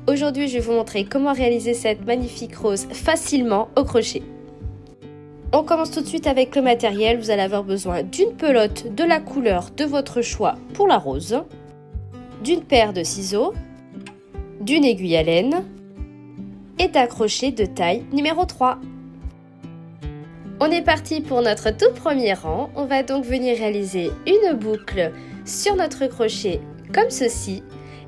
Aujourd'hui, je vais vous montrer comment réaliser cette magnifique rose facilement au crochet. On commence tout de suite avec le matériel. Vous allez avoir besoin d'une pelote de la couleur de votre choix pour la rose, d'une paire de ciseaux, d'une aiguille à laine et d'un crochet de taille numéro 3. On est parti pour notre tout premier rang. On va donc venir réaliser une boucle sur notre crochet comme ceci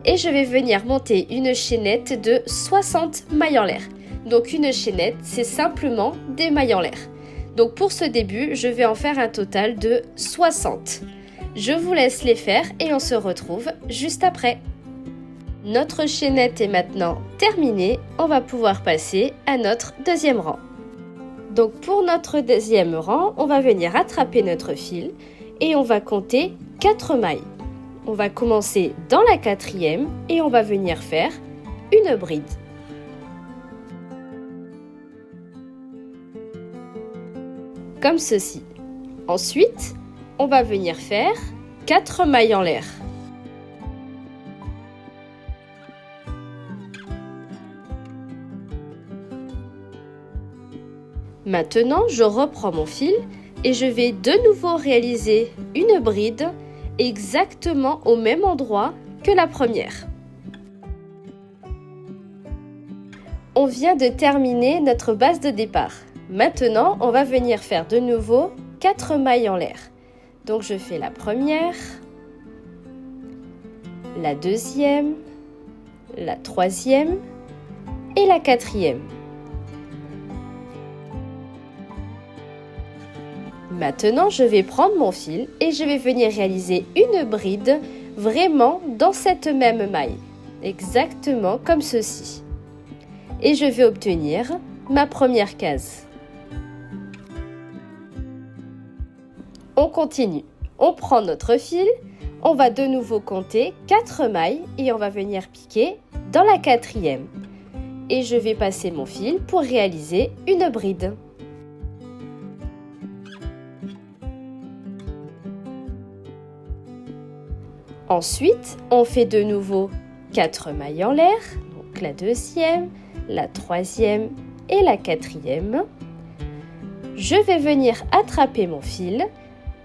et je vais venir monter une chaînette de 60 mailles en l'air. Donc une chaînette, c'est simplement des mailles en l'air. Donc pour ce début, je vais en faire un total de 60. Je vous laisse les faire et on se retrouve juste après. Notre chaînette est maintenant terminée. On va pouvoir passer à notre deuxième rang. Donc pour notre deuxième rang, on va venir attraper notre fil et on va compter 4 mailles. On va commencer dans la 4e et on va venir faire une bride. Comme ceci. Ensuite, on va venir faire 4 mailles en l'air. Maintenant, je reprends mon fil et je vais de nouveau réaliser une bride exactement au même endroit que la première. On vient de terminer notre base de départ. Maintenant, on va venir faire de nouveau 4 mailles en l'air. Donc, je fais la première, la deuxième, la troisième et la 4e. Maintenant, je vais prendre mon fil et je vais venir réaliser une bride vraiment dans cette même maille, exactement comme ceci. Et je vais obtenir ma première case. On continue. On prend notre fil, on va de nouveau compter 4 mailles et on va venir piquer dans la 4e. Et je vais passer mon fil pour réaliser une bride. Ensuite, on fait de nouveau 4 mailles en l'air, donc la 2e, la 3e et la 4e. Je vais venir attraper mon fil,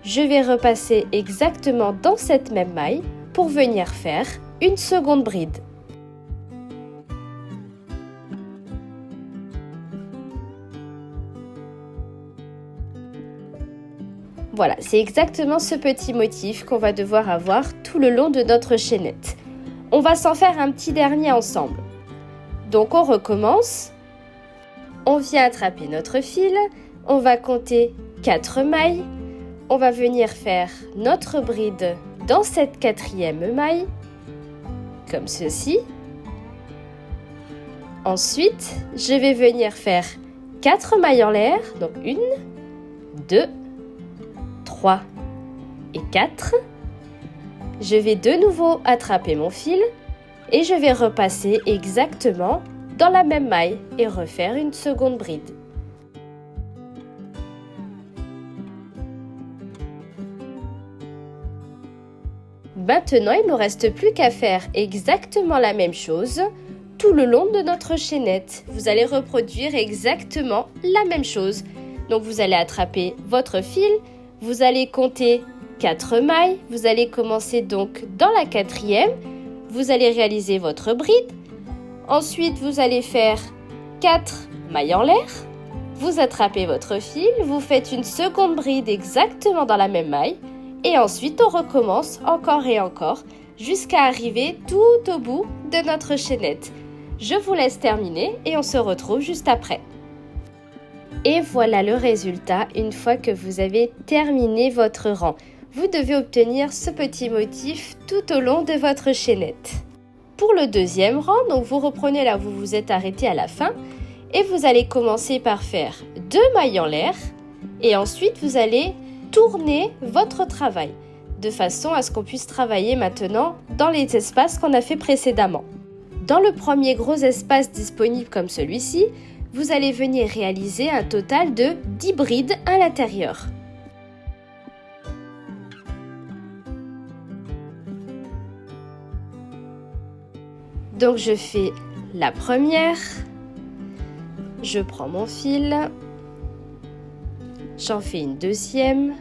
je vais repasser exactement dans cette même maille pour venir faire une seconde bride. Voilà, c'est exactement ce petit motif qu'on va devoir avoir tout le long de notre chaînette. On va s'en faire un petit dernier ensemble. Donc on recommence. On vient attraper notre fil. On va compter 4 mailles. On va venir faire notre bride dans cette 4e maille, comme ceci. Ensuite, je vais venir faire 4 mailles en l'air. Donc 1, 2, 3 et 4. Je vais de nouveau attraper mon fil et je vais repasser exactement dans la même maille et refaire une seconde bride. Maintenant, il ne nous reste plus qu'à faire exactement la même chose tout le long de notre chaînette. Vous allez reproduire exactement la même chose. Donc vous allez attraper votre fil. Vous allez compter 4 mailles, vous allez commencer donc dans la 4e, vous allez réaliser votre bride. Ensuite, vous allez faire 4 mailles en l'air, vous attrapez votre fil, vous faites une seconde bride exactement dans la même maille et ensuite on recommence encore et encore jusqu'à arriver tout au bout de notre chaînette. Je vous laisse terminer et on se retrouve juste après. Et voilà le résultat une fois que vous avez terminé votre rang. Vous devez obtenir ce petit motif tout au long de votre chaînette. Pour le deuxième rang, donc vous reprenez là où vous vous êtes arrêté à la fin et vous allez commencer par faire 2 mailles en l'air et ensuite vous allez tourner votre travail de façon à ce qu'on puisse travailler maintenant dans les espaces qu'on a fait précédemment. Dans le premier gros espace disponible comme celui-ci, vous allez venir réaliser un total de 10 brides à l'intérieur. Donc je fais la première. Je prends mon fil. J'en fais une deuxième.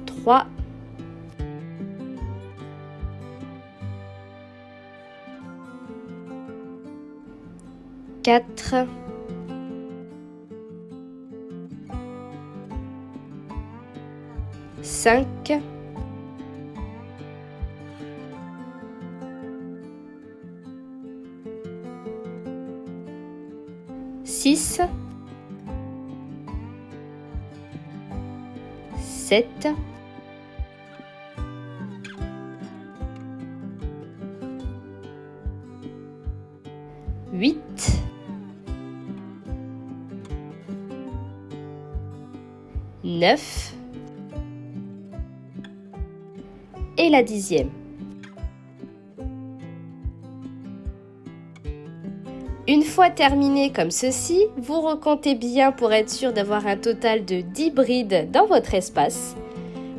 3. 4. 5. 6. 7. 8. 9. Et la 10e. Une fois terminé comme ceci, vous recomptez bien pour être sûr d'avoir un total de 10 brides dans votre espace.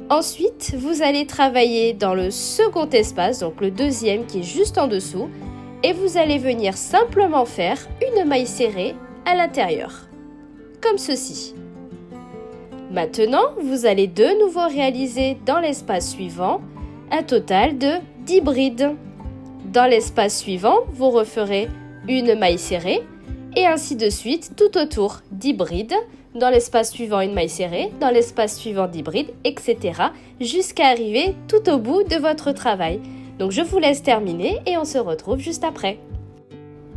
Ensuite, vous allez travailler dans le second espace, donc le deuxième qui est juste en dessous, et vous allez venir simplement faire une maille serrée à l'intérieur, comme ceci. Maintenant, vous allez de nouveau réaliser dans l'espace suivant un total de 10 brides. Dans l'espace suivant, vous referez une maille serrée et ainsi de suite tout autour, 10 brides. Dans l'espace suivant, une maille serrée, dans l'espace suivant, 10 brides, etc. jusqu'à arriver tout au bout de votre travail. Donc je vous laisse terminer et on se retrouve juste après.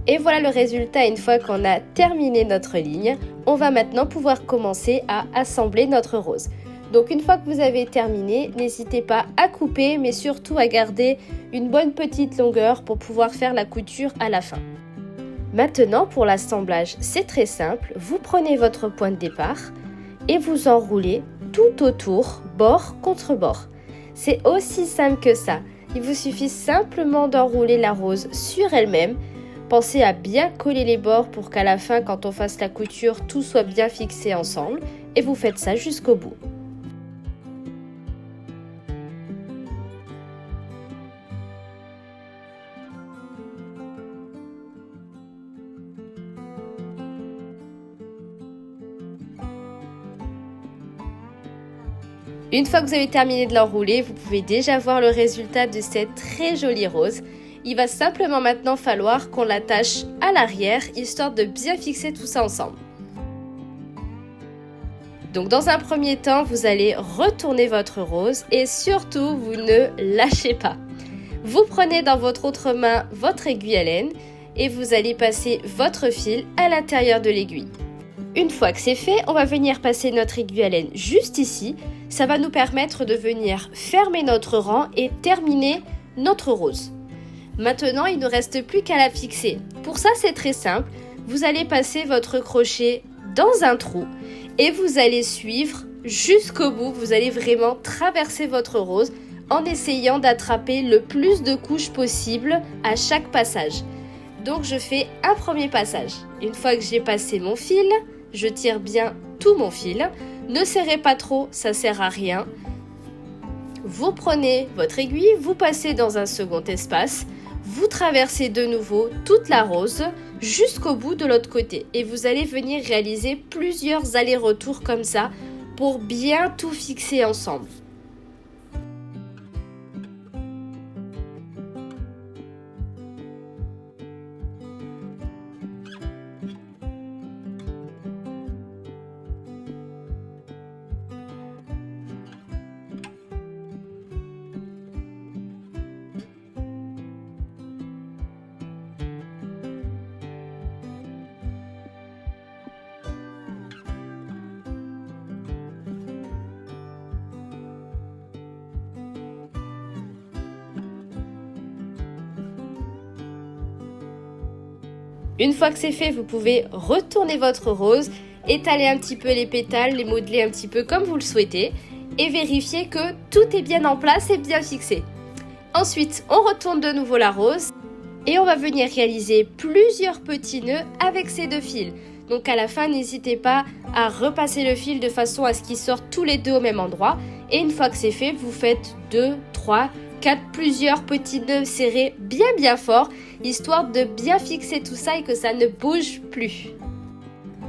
Et voilà le résultat une fois qu'on a terminé notre ligne. On va maintenant pouvoir commencer à assembler notre rose. Donc une fois que vous avez terminé, n'hésitez pas à couper, mais surtout à garder une bonne petite longueur pour pouvoir faire la couture à la fin. Maintenant pour l'assemblage, c'est très simple. Vous prenez votre point de départ et vous enroulez tout autour, bord contre bord. C'est aussi simple que ça. Il vous suffit simplement d'enrouler la rose sur elle-même. Pensez à bien coller les bords pour qu'à la fin, quand on fasse la couture, tout soit bien fixé ensemble. Et vous faites ça jusqu'au bout. Une fois que vous avez terminé de l'enrouler, vous pouvez déjà voir le résultat de cette très jolie rose. Il va simplement maintenant falloir qu'on l'attache à l'arrière, histoire de bien fixer tout ça ensemble. Donc dans un premier temps, vous allez retourner votre rose et surtout, vous ne lâchez pas. Vous prenez dans votre autre main votre aiguille à laine et vous allez passer votre fil à l'intérieur de l'aiguille. Une fois que c'est fait, on va venir passer notre aiguille à laine juste ici. Ça va nous permettre de venir fermer notre rang et terminer notre rose. Maintenant, il ne reste plus qu'à la fixer. Pour ça, c'est très simple. Vous allez passer votre crochet dans un trou et vous allez suivre jusqu'au bout. Vous allez vraiment traverser votre rose en essayant d'attraper le plus de couches possible à chaque passage. Donc, je fais un premier passage. Une fois que j'ai passé mon fil, je tire bien tout mon fil. Ne serrez pas trop, ça sert à rien. Vous prenez votre aiguille, vous passez dans un second espace. Vous traversez de nouveau toute la rose jusqu'au bout de l'autre côté. Et vous allez venir réaliser plusieurs allers-retours comme ça pour bien tout fixer ensemble. Une fois que c'est fait, vous pouvez retourner votre rose, étaler un petit peu les pétales, les modeler un petit peu comme vous le souhaitez et vérifier que tout est bien en place et bien fixé. Ensuite, on retourne de nouveau la rose et on va venir réaliser plusieurs petits nœuds avec ces deux fils. Donc à la fin, n'hésitez pas à repasser le fil de façon à ce qu'ils sortent tous les deux au même endroit. Et une fois que c'est fait, vous faites 2, 3, plusieurs petits nœuds serrés bien fort, histoire de bien fixer tout ça et que ça ne bouge plus.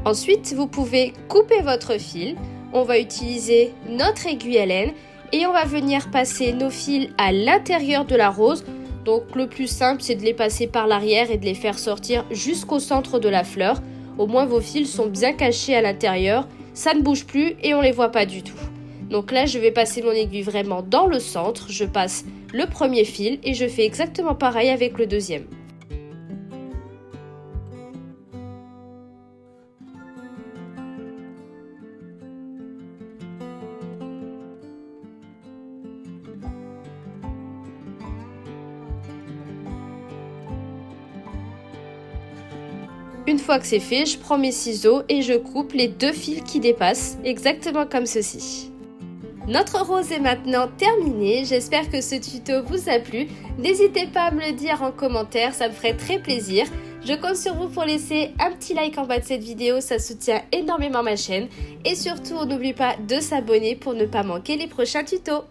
Ensuite, vous pouvez couper votre fil. On va utiliser notre aiguille à laine et on va venir passer nos fils à l'intérieur de la rose. Donc le plus simple, c'est de les passer par l'arrière et de les faire sortir jusqu'au centre de la fleur. Au moins vos fils sont bien cachés à l'intérieur, ça ne bouge plus et on ne les voit pas du tout. Donc là, je vais passer mon aiguille vraiment dans le centre. Je passe le premier fil et je fais exactement pareil avec le deuxième. Une fois que c'est fait, je prends mes ciseaux et je coupe les 2 fils qui dépassent, exactement comme ceci. Notre rose est maintenant terminée, j'espère que ce tuto vous a plu. N'hésitez pas à me le dire en commentaire, ça me ferait très plaisir. Je compte sur vous pour laisser un petit like en bas de cette vidéo, ça soutient énormément ma chaîne. Et surtout, n'oubliez pas de s'abonner pour ne pas manquer les prochains tutos.